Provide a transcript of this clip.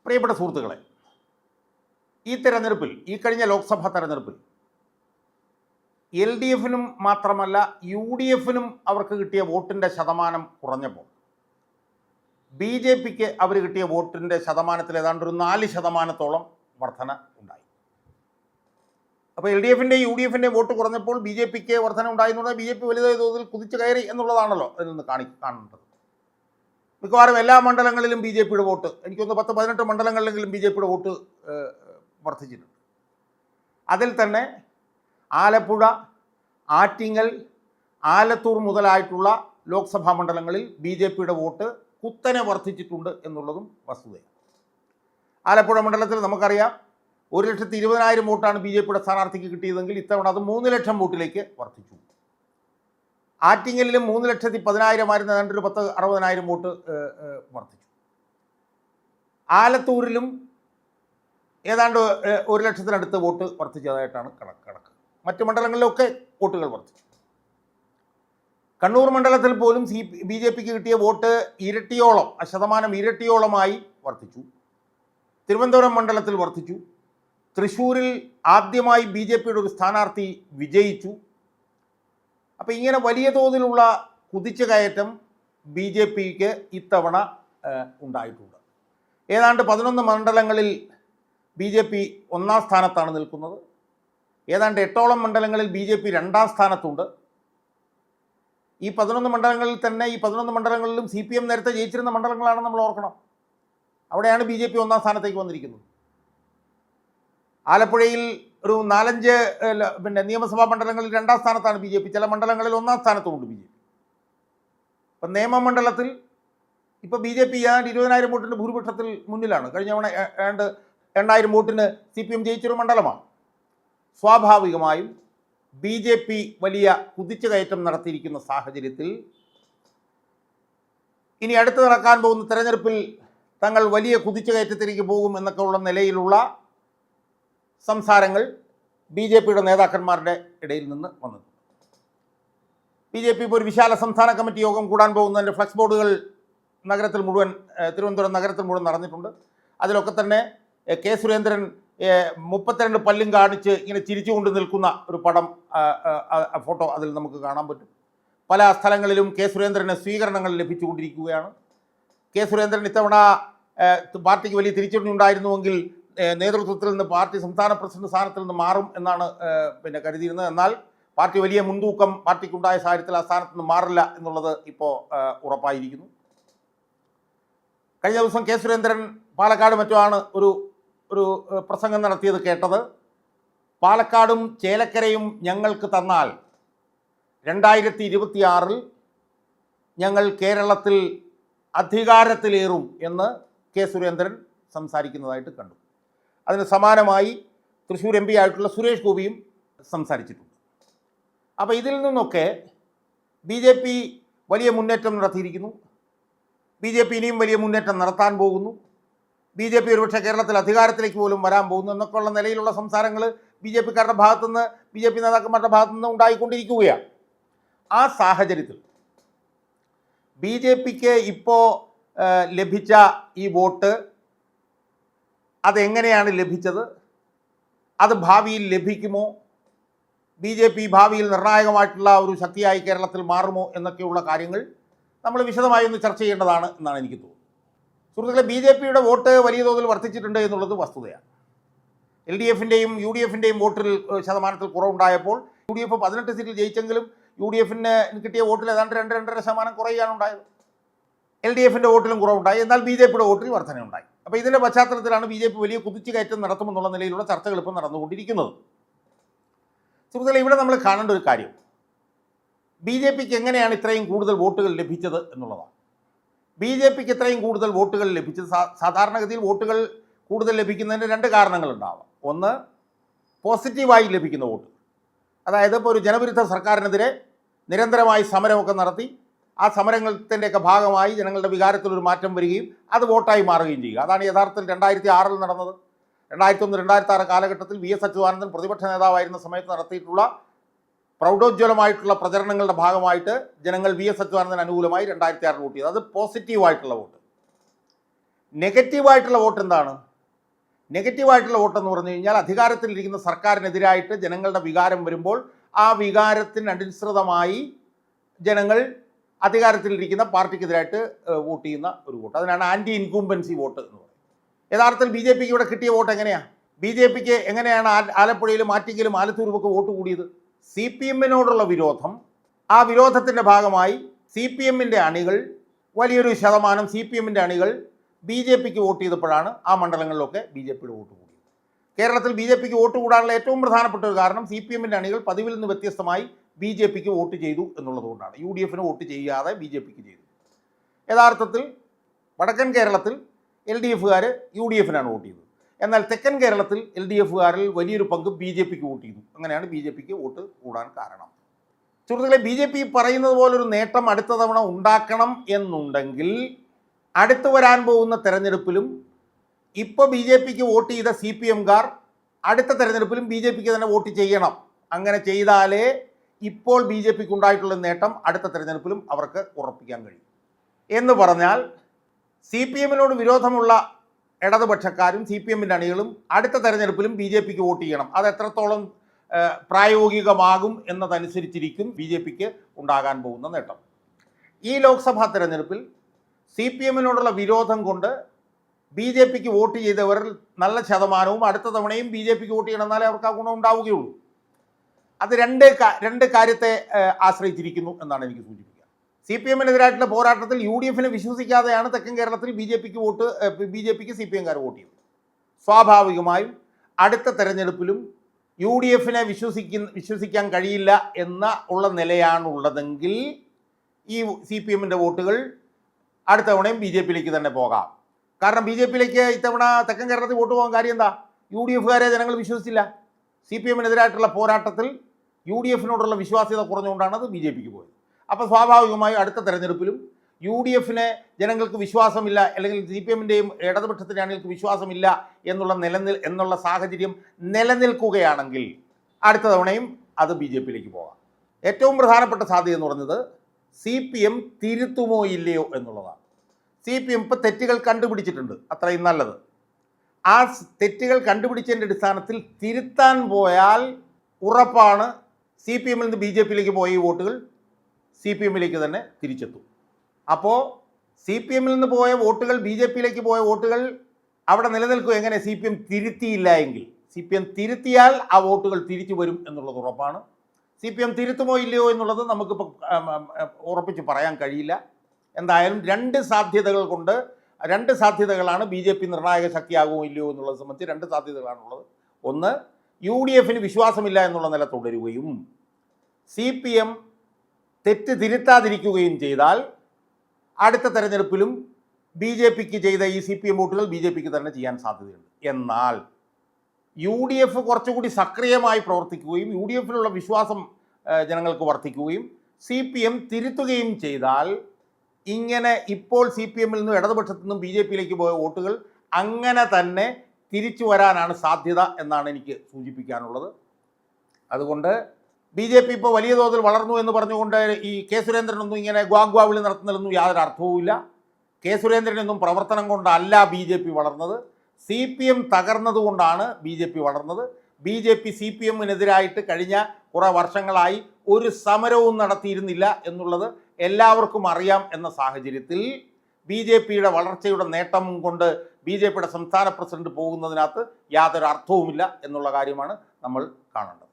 പ്രിയപ്പെട്ട സുഹൃത്തുക്കളെ, ഈ തെരഞ്ഞെടുപ്പിൽ, ഈ കഴിഞ്ഞ ലോക്സഭാ തെരഞ്ഞെടുപ്പിൽ LDFിനും മാത്രമല്ല UDFിനും അവർക്ക് കിട്ടിയ വോട്ടിൻ്റെ ശതമാനം കുറഞ്ഞപ്പോൾ BJPക്ക് അവർ കിട്ടിയ വോട്ടിൻ്റെ ശതമാനത്തിൽ ഏതാണ്ട് ഒരു 4% വർധന ഉണ്ടായി. അപ്പോൾ LDFിൻ്റെയും UDFിൻ്റെയും വോട്ട് കുറഞ്ഞപ്പോൾ BJPക്ക് വർധന ഉണ്ടായി എന്ന് പറഞ്ഞാൽ BJP വലിയ തോതിൽ കുതിച്ചു കയറി എന്നുള്ളതാണല്ലോ അതിൽ നിന്ന് കാണേണ്ടത്. മിക്കവാറും എല്ലാ മണ്ഡലങ്ങളിലും BJPയുടെ വോട്ട്, എനിക്കൊന്ന് 10-18 മണ്ഡലങ്ങളിലെങ്കിലും BJPയുടെ വോട്ട് വർദ്ധിച്ചിട്ടുണ്ട്. അതിൽ തന്നെ ആലപ്പുഴ, ആറ്റിങ്ങൽ, ആലത്തൂർ മുതലായിട്ടുള്ള ലോക്സഭാ മണ്ഡലങ്ങളിൽ BJPയുടെ വോട്ട് കുത്തനെ വർദ്ധിച്ചിട്ടുണ്ട് എന്നുള്ളതും വസ്തുതയാണ്. ആലപ്പുഴ മണ്ഡലത്തിൽ നമുക്കറിയാം 1,20,000 വോട്ടാണ് BJPയുടെ സ്ഥാനാർത്ഥിക്ക് കിട്ടിയതെങ്കിൽ ഇത്തവണ അത് 3 ലക്ഷം വോട്ടിലേക്ക് വർദ്ധിച്ചു. ആറ്റിങ്ങലിലും 3,10,000 ആയിരുന്ന ഏതാണ്ട് ഒരു 10,60,000 വോട്ട് വർദ്ധിച്ചു. ആലത്തൂരിലും ഏതാണ്ട് 1,00,000-അടുത്ത് വോട്ട് വർദ്ധിച്ചതായിട്ടാണ് കണക്ക്. മറ്റ് മണ്ഡലങ്ങളിലൊക്കെ വോട്ടുകൾ വർദ്ധിച്ചു. കണ്ണൂർ മണ്ഡലത്തിൽ പോലും BJPക്ക് കിട്ടിയ വോട്ട് ഇരട്ടിയോളം, ശതമാനം ഇരട്ടിയോളമായി വർദ്ധിച്ചു. തിരുവനന്തപുരം മണ്ഡലത്തിൽ വർദ്ധിച്ചു. തൃശ്ശൂരിൽ ആദ്യമായി BJPയുടെ ഒരു സ്ഥാനാർത്ഥി വിജയിച്ചു. അപ്പോൾ ഇങ്ങനെ വലിയ തോതിലുള്ള കുതിച്ചുകയറ്റം BJPക്ക് ഇത്തവണ ഉണ്ടായിട്ടുണ്ട്. ഏതാണ്ട് 11 മണ്ഡലങ്ങളിൽ BJP 1-ാം സ്ഥാനത്താണ് നിൽക്കുന്നത്. ഏതാണ്ട് 8ഓളം മണ്ഡലങ്ങളിൽ BJP 2-ാം സ്ഥാനത്തുണ്ട്. ഈ 11 മണ്ഡലങ്ങളിൽ തന്നെ, ഈ 11 മണ്ഡലങ്ങളിലും CPM നേരത്തെ ജയിച്ചിരുന്ന മണ്ഡലങ്ങളാണ് നമ്മൾ ഓർക്കണം. അവിടെയാണ് BJP 1-ാം സ്ഥാനത്തേക്ക് വന്നിരിക്കുന്നത്. ആലപ്പുഴയിൽ ഒരു 4-5 നിയമസഭാ മണ്ഡലങ്ങളിൽ 2-ാം സ്ഥാനത്താണ് BJP. ചില മണ്ഡലങ്ങളിൽ 1-ാം സ്ഥാനത്തുമുണ്ട് BJP. ഇപ്പം നിയമമണ്ഡലത്തിൽ ഇപ്പോൾ BJP ഏതാണ്ട് 20,000 വോട്ടിൻ്റെ ഭൂരിപക്ഷത്തിൽ മുന്നിലാണ്. കഴിഞ്ഞ തവണ ഏതാണ്ട് 8,000 വോട്ടിന് CPM ജയിച്ചൊരു മണ്ഡലമാണ്. സ്വാഭാവികമായും BJP വലിയ കുതിച്ചുകയറ്റം നടത്തിയിരിക്കുന്ന സാഹചര്യത്തിൽ ഇനി അടുത്ത് നടക്കാൻ പോകുന്ന തെരഞ്ഞെടുപ്പിൽ തങ്ങൾ വലിയ കുതിച്ചുകയറ്റത്തിലേക്ക് പോകും എന്നൊക്കെ ഉള്ള നിലയിലുള്ള സംസാരങ്ങൾ BJPയുടെ നേതാക്കന്മാരുടെ ഇടയിൽ നിന്ന് വന്നു. BJP ഇപ്പോൾ ഒരു വിശാല സംസ്ഥാന കമ്മിറ്റി യോഗം കൂടാൻ പോകുന്നതിൻ്റെ ഫ്ലക്സ് ബോർഡുകൾ നഗരത്തിൽ മുഴുവൻ, തിരുവനന്തപുരം നഗരത്തിൽ മുഴുവൻ നടന്നിട്ടുണ്ട്. അതിലൊക്കെ തന്നെ കെ സുരേന്ദ്രൻ 32 പല്ലും കാണിച്ച് ഇങ്ങനെ ചിരിച്ചുകൊണ്ട് നിൽക്കുന്ന ഒരു പടം, ഫോട്ടോ അതിൽ നമുക്ക് കാണാൻ പറ്റും. പല സ്ഥലങ്ങളിലും കെ സുരേന്ദ്രന് സ്വീകരണങ്ങൾ ലഭിച്ചുകൊണ്ടിരിക്കുകയാണ്. കെ സുരേന്ദ്രൻ ഇത്തവണ പാർട്ടിക്ക് വലിയ തിരിച്ചടിയുണ്ടായിരുന്നുവെങ്കിൽ നേതൃത്വത്തിൽ നിന്ന്, പാർട്ടി സംസ്ഥാന പ്രസിഡന്റ് സ്ഥാനത്തിൽ നിന്ന് മാറും എന്നാണ് കരുതിയിരുന്നത്. എന്നാൽ പാർട്ടി വലിയ മുൻതൂക്കം പാർട്ടിക്കുണ്ടായ സാഹചര്യത്തിൽ ആ സ്ഥാനത്ത് നിന്ന് മാറില്ല എന്നുള്ളത് ഇപ്പോൾ ഉറപ്പായിരിക്കുന്നു. കഴിഞ്ഞ ദിവസം കെ സുരേന്ദ്രൻ പാലക്കാട് മറ്റുമാണ് ഒരു പ്രസംഗം നടത്തിയത് കേട്ടത്. പാലക്കാടും ചേലക്കരയും ഞങ്ങൾക്ക് തന്നാൽ 2026 ഞങ്ങൾ കേരളത്തിൽ അധികാരത്തിലേറും എന്ന് കെ സുരേന്ദ്രൻ സംസാരിക്കുന്നതായിട്ട് കണ്ടു. അതിന് സമാനമായി തൃശ്ശൂർ MP ആയിട്ടുള്ള സുരേഷ് ഗോപിയും സംസാരിച്ചിട്ടുണ്ട്. അപ്പോൾ ഇതിൽ നിന്നൊക്കെ BJP വലിയ മുന്നേറ്റം നടത്തിയിരിക്കുന്നു. BJP ഇനിയും വലിയ മുന്നേറ്റം നടത്താൻ പോകുന്നു. BJP ഒരുപക്ഷെ കേരളത്തിൽ അധികാരത്തിലേക്ക് പോലും വരാൻ പോകുന്നു എന്നൊക്കെയുള്ള നിലയിലുള്ള സംസാരങ്ങൾ BJPക്കാരുടെ ഭാഗത്തുനിന്ന്, BJP നേതാക്കന്മാരുടെ ഭാഗത്തുനിന്ന് ഉണ്ടായിക്കൊണ്ടിരിക്കുകയാണ്. ആ സാഹചര്യത്തിൽ BJPക്ക് ഇപ്പോൾ ലഭിച്ച ഈ വോട്ട് അതെങ്ങനെയാണ് ലഭിച്ചത്, അത് ഭാവിയിൽ ലഭിക്കുമോ, BJP ഭാവിയിൽ നിർണായകമായിട്ടുള്ള ഒരു ശക്തിയായി കേരളത്തിൽ മാറുമോ എന്നൊക്കെയുള്ള കാര്യങ്ങൾ നമ്മൾ വിശദമായി ഒന്ന് ചർച്ച ചെയ്യേണ്ടതാണ് എന്നാണ് എനിക്ക് തോന്നുന്നത്. സുഹൃത്തുക്കളെ, BJPയുടെ വോട്ട് വലിയ തോതിൽ വർദ്ധിച്ചിട്ടുണ്ട് എന്നുള്ളത് വസ്തുതയാണ്. LDFിൻ്റെയും UDFിൻ്റെയും വോട്ടിൽ ശതമാനത്തിൽ കുറവുണ്ടായപ്പോൾ UDF 18 സീറ്റിൽ ജയിച്ചെങ്കിലും UDFന് കിട്ടിയ വോട്ടിൽ ഏതാണ്ട് 2-2.5% കുറയുകയാണ് ഉണ്ടായത്. LDFിൻ്റെ വോട്ടിലും കുറവുണ്ടായി, എന്നാൽ BJPയുടെ വോട്ടിൽ വർധനയുണ്ടായി. അപ്പോൾ ഇതിൻ്റെ പശ്ചാത്തലത്തിലാണ് BJP വലിയ കുതിച്ചുകയറ്റം നടത്തുമെന്നുള്ള നിലയിലുള്ള ചർച്ചകൾ ഇപ്പോൾ നടന്നുകൊണ്ടിരിക്കുന്നത്. സുഹൃത്തുക്കളെ, ഇവിടെ നമ്മൾ കാണേണ്ട ഒരു കാര്യം BJPക്ക് എങ്ങനെയാണ് ഇത്രയും കൂടുതൽ വോട്ടുകൾ ലഭിച്ചത് എന്നുള്ളതാണ്. BJPക്ക് ഇത്രയും കൂടുതൽ വോട്ടുകൾ ലഭിച്ചത്, സാധാരണഗതിയിൽ വോട്ടുകൾ കൂടുതൽ ലഭിക്കുന്നതിന് 2 കാരണങ്ങളുണ്ടാവാം. ഒന്ന്, പോസിറ്റീവായി ലഭിക്കുന്ന വോട്ട്, അതായത് ഇപ്പോൾ ഒരു ജനവിരുദ്ധ സർക്കാരിനെതിരെ നിരന്തരമായി സമരമൊക്കെ നടത്തി ആ സമരത്തിൻ്റെയൊക്കെ ഭാഗമായി ജനങ്ങളുടെ വികാരത്തിലൊരു മാറ്റം വരികയും അത് വോട്ടായി മാറുകയും ചെയ്യുക. അതാണ് യഥാർത്ഥത്തിൽ 2006 നടന്നത്. 2001-2006 കാലഘട്ടത്തിൽ VS അച്യുതാനന്ദൻ പ്രതിപക്ഷ നേതാവായിരുന്ന സമയത്ത് നടത്തിയിട്ടുള്ള പ്രൗഢോജ്വലമായിട്ടുള്ള പ്രചരണങ്ങളുടെ ഭാഗമായിട്ട് ജനങ്ങൾ VS അച്യുതാനന്ദൻ അനുകൂലമായി 2006 വോട്ട് ചെയ്തു. അത് പോസിറ്റീവായിട്ടുള്ള വോട്ട്. നെഗറ്റീവായിട്ടുള്ള വോട്ട് എന്താണ്? നെഗറ്റീവായിട്ടുള്ള വോട്ടെന്ന് പറഞ്ഞു കഴിഞ്ഞാൽ അധികാരത്തിലിരിക്കുന്ന സർക്കാരിനെതിരായിട്ട് ജനങ്ങളുടെ വികാരം വരുമ്പോൾ ആ വികാരത്തിനനുസൃതമായി ജനങ്ങൾ അധികാരത്തിലിരിക്കുന്ന പാർട്ടിക്കെതിരായിട്ട് വോട്ട് ചെയ്യുന്ന ഒരു വോട്ട്. അതിനാണ് ആൻറ്റി ഇൻകുംബൻസി വോട്ട് എന്ന് പറയുന്നത്. യഥാർത്ഥത്തിൽ ബി ജെ പിക്ക് ഇവിടെ കിട്ടിയ വോട്ട് എങ്ങനെയാണ്? ബി ജെ പിക്ക് എങ്ങനെയാണ് ആലപ്പുഴയിലും ആറ്റിങ്ങലും ആലത്തൂരുമൊക്കെ വോട്ട് കൂടിയത്? സി പി എമ്മിനോടുള്ള വിരോധം, ആ വിരോധത്തിൻ്റെ ഭാഗമായി സി പി എമ്മിൻ്റെ അണികൾ, വലിയൊരു ശതമാനം സി പി എമ്മിൻ്റെ അണികൾ ബി ജെ പിക്ക് വോട്ട് ചെയ്തപ്പോഴാണ് ആ മണ്ഡലങ്ങളിലൊക്കെ ബി ജെ പിയുടെ വോട്ട് കൂടിയത്. കേരളത്തിൽ ബി ജെ പിക്ക് വോട്ട് കൂടാനുള്ള ഏറ്റവും പ്രധാനപ്പെട്ട ഒരു കാരണം സി പി എമ്മിൻ്റെ അണികൾ പതിവിൽ നിന്ന് വ്യത്യസ്തമായി ബി ജെ പിക്ക് വോട്ട് ചെയ്തു എന്നുള്ളതുകൊണ്ടാണ്. യു ഡി എഫിന് വോട്ട് ചെയ്യാതെ ബി ജെ പിക്ക് ചെയ്തു. യഥാർത്ഥത്തിൽ വടക്കൻ കേരളത്തിൽ എൽ ഡി എഫുകാർ യു ഡി എഫിനാണ് വോട്ട് ചെയ്തത്. എന്നാൽ തെക്കൻ കേരളത്തിൽ എൽ ഡി എഫുകാരിൽ വലിയൊരു പങ്ക് ബി ജെ പിക്ക് വോട്ട് ചെയ്തു. അങ്ങനെയാണ് ബി ജെ പിക്ക് വോട്ട് കൂടാൻ കാരണം. സുഹൃത്തുക്കളെ, ബി ജെ പി പറയുന്നത് പോലൊരു നേട്ടം അടുത്ത തവണ ഉണ്ടാക്കണം എന്നുണ്ടെങ്കിൽ അടുത്തു വരാൻ പോകുന്ന തെരഞ്ഞെടുപ്പിലും ഇപ്പോൾ ബി ജെ പിക്ക് വോട്ട് ചെയ്ത സി പി എംകാർ അടുത്ത തെരഞ്ഞെടുപ്പിലും ബി ജെ പിക്ക് തന്നെ വോട്ട് ചെയ്യണം. അങ്ങനെ ചെയ്താലേ ഇപ്പോൾ ബി ജെ പിക്ക് ഉണ്ടായിട്ടുള്ള നേട്ടം അടുത്ത തെരഞ്ഞെടുപ്പിലും അവർക്ക് ഉറപ്പിക്കാൻ കഴിയും. എന്ന് പറഞ്ഞാൽ സി പി എമ്മിനോട് വിരോധമുള്ള ഇടതുപക്ഷക്കാരും സി പി എമ്മിൻ്റെ അണികളും അടുത്ത തെരഞ്ഞെടുപ്പിലും ബി ജെ പിക്ക് വോട്ട് ചെയ്യണം. അത് എത്രത്തോളം പ്രായോഗികമാകും എന്നതനുസരിച്ചിരിക്കും ബി ജെ പിക്ക് ഉണ്ടാകാൻ പോകുന്ന നേട്ടം. ഈ ലോക്സഭാ തെരഞ്ഞെടുപ്പിൽ സി പി എമ്മിനോടുള്ള വിരോധം കൊണ്ട് ബി ജെ പിക്ക് വോട്ട് ചെയ്തവരിൽ നല്ല ശതമാനവും അടുത്ത തവണയും ബി ജെ പിക്ക് വോട്ട് ചെയ്യണം, എന്നാലേ അവർക്ക് ആ ഗുണം ഉണ്ടാവുകയുള്ളൂ. അത് രണ്ട് കാര്യത്തെ ആശ്രയിച്ചിരിക്കുന്നു എന്നാണ് എനിക്ക് സൂചിപ്പിക്കുക. സി പി എമ്മിനെതിരായിട്ടുള്ള പോരാട്ടത്തിൽ യു ഡി എഫിനെ വിശ്വസിക്കാതെയാണ് തെക്കൻ കേരളത്തിൽ ബി ജെ പിക്ക് സി പി എംകാർ വോട്ട് ചെയ്തത്. സ്വാഭാവികമായും അടുത്ത തെരഞ്ഞെടുപ്പിലും യു ഡി എഫിനെ വിശ്വസിക്കാൻ കഴിയില്ല ഉള്ള നിലയാണുള്ളതെങ്കിൽ ഈ സി പി എമ്മിൻ്റെ വോട്ടുകൾ അടുത്ത തവണയും ബി ജെ പിയിലേക്ക് തന്നെ പോകാം. കാരണം ബി ജെ പിയിലേക്ക് ഇത്തവണ തെക്കൻ കേരളത്തിൽ വോട്ട് പോകാൻ കാര്യം എന്താ? യു ഡി എഫുകാരെ ജനങ്ങൾ വിശ്വസിച്ചില്ല. സി പി എമ്മിനെതിരായിട്ടുള്ള പോരാട്ടത്തിൽ യു ഡി എഫിനോടുള്ള വിശ്വാസ്യത കുറഞ്ഞുകൊണ്ടാണ് അത് ബി ജെ പിക്ക് പോയത്. അപ്പോൾ സ്വാഭാവികമായും അടുത്ത തെരഞ്ഞെടുപ്പിലും യു ഡി എഫിനെ ജനങ്ങൾക്ക് വിശ്വാസമില്ല, അല്ലെങ്കിൽ സി പി എമ്മിൻ്റെയും ഇടതുപക്ഷത്തിൻ്റെ അണികൾക്ക് വിശ്വാസമില്ല എന്നുള്ള സാഹചര്യം നിലനിൽക്കുകയാണെങ്കിൽ അടുത്ത തവണയും അത് ബി ജെ പിയിലേക്ക് പോകാം. ഏറ്റവും പ്രധാനപ്പെട്ട സാധ്യത എന്ന് പറഞ്ഞത് സി പി എം തിരുത്തുമോ ഇല്ലയോ എന്നുള്ളതാണ്. സി പി എം ഇപ്പോൾ തെറ്റുകൾ കണ്ടുപിടിച്ചിട്ടുണ്ട്, അത്രയും നല്ലത്. ആ തെറ്റുകൾ കണ്ടുപിടിച്ചതിൻ്റെ അടിസ്ഥാനത്തിൽ തിരുത്താൻ പോയാൽ ഉറപ്പാണ് സി പി എമ്മിൽ നിന്ന് ബി ജെ പിയിലേക്ക് പോയ ഈ വോട്ടുകൾ സി പി എമ്മിലേക്ക് തന്നെ തിരിച്ചെത്തും. അപ്പോൾ സി പി എമ്മിൽ നിന്ന് പോയ വോട്ടുകൾ, ബി ജെ പിയിലേക്ക് പോയ വോട്ടുകൾ അവിടെ നിലനിൽക്കും. എങ്ങനെ? സി പി എം തിരുത്തിയില്ല എങ്കിൽ. സി പി എം തിരുത്തിയാൽ ആ വോട്ടുകൾ തിരിച്ചു വരും എന്നുള്ളത് ഉറപ്പാണ്. സി പി എം തിരുത്തുമോ ഇല്ലയോ എന്നുള്ളത് നമുക്കിപ്പോൾ ഉറപ്പിച്ച് പറയാൻ കഴിയില്ല. എന്തായാലും രണ്ട് സാധ്യതകളാണ് ബി ജെ പി നിർണായക ശക്തിയാകുമോ ഇല്ലയോ എന്നുള്ളത് സംബന്ധിച്ച് രണ്ട് സാധ്യതകളാണുള്ളത്. ഒന്ന്, യു ഡി എഫിന് വിശ്വാസമില്ല എന്നുള്ള നില തുടരുകയും സി പി എം തെറ്റ് തിരുത്താതിരിക്കുകയും ചെയ്താൽ അടുത്ത തെരഞ്ഞെടുപ്പിലും ബി ജെ പിക്ക് ചെയ്ത ഈ സി പി എം വോട്ടുകൾ ബി ജെ പിക്ക് തന്നെ ചെയ്യാൻ സാധ്യതയുണ്ട്. എന്നാൽ യു ഡി എഫ് കുറച്ചുകൂടി സക്രിയമായി പ്രവർത്തിക്കുകയും യു ഡി എഫിലുള്ള വിശ്വാസം ജനങ്ങൾക്ക് വർദ്ധിക്കുകയും സി പി എം തിരുത്തുകയും ചെയ്താൽ ഇങ്ങനെ ഇപ്പോൾ സി പി എമ്മിൽ നിന്നും ഇടതുപക്ഷത്തു നിന്നും ബി ജെ പിയിലേക്ക് പോയ വോട്ടുകൾ അങ്ങനെ തന്നെ തിരിച്ചു വരാനാണ് സാധ്യത എന്നാണ് എനിക്ക് സൂചിപ്പിക്കാനുള്ളത്. അതുകൊണ്ട് ബി ജെ പി ഇപ്പോൾ വലിയ തോതിൽ വളർന്നു എന്ന് പറഞ്ഞുകൊണ്ട് ഈ കെ സുരേന്ദ്രനൊന്നും ഇങ്ങനെ ഗ്വാഗ്വാവിളി നടത്തുന്നതിലൊന്നും യാതൊരു അർത്ഥവുമില്ല. കെ സുരേന്ദ്രനൊന്നും പ്രവർത്തനം കൊണ്ടല്ല ബി ജെ പി വളർന്നത്, സി പി എം തകർന്നതുകൊണ്ടാണ് ബി ജെ പി വളർന്നത്. ബി ജെ പി സി പി എമ്മിനെതിരായിട്ട് കഴിഞ്ഞ കുറേ വർഷങ്ങളായി ഒരു സമരവും നടത്തിയിരുന്നില്ല എന്നുള്ളത് എല്ലാവർക്കും അറിയാം. എന്ന സാഹചര്യത്തിൽ ബി ജെ പിയുടെ വളർച്ചയുടെ നേട്ടം കൊണ്ട് ബി ജെ പിയുടെ സംസ്ഥാന പ്രസിഡന്റ് പോകുന്നതിനകത്ത് യാതൊരു അർത്ഥവുമില്ല എന്നുള്ള കാര്യമാണ് നമ്മൾ കാണേണ്ടത്.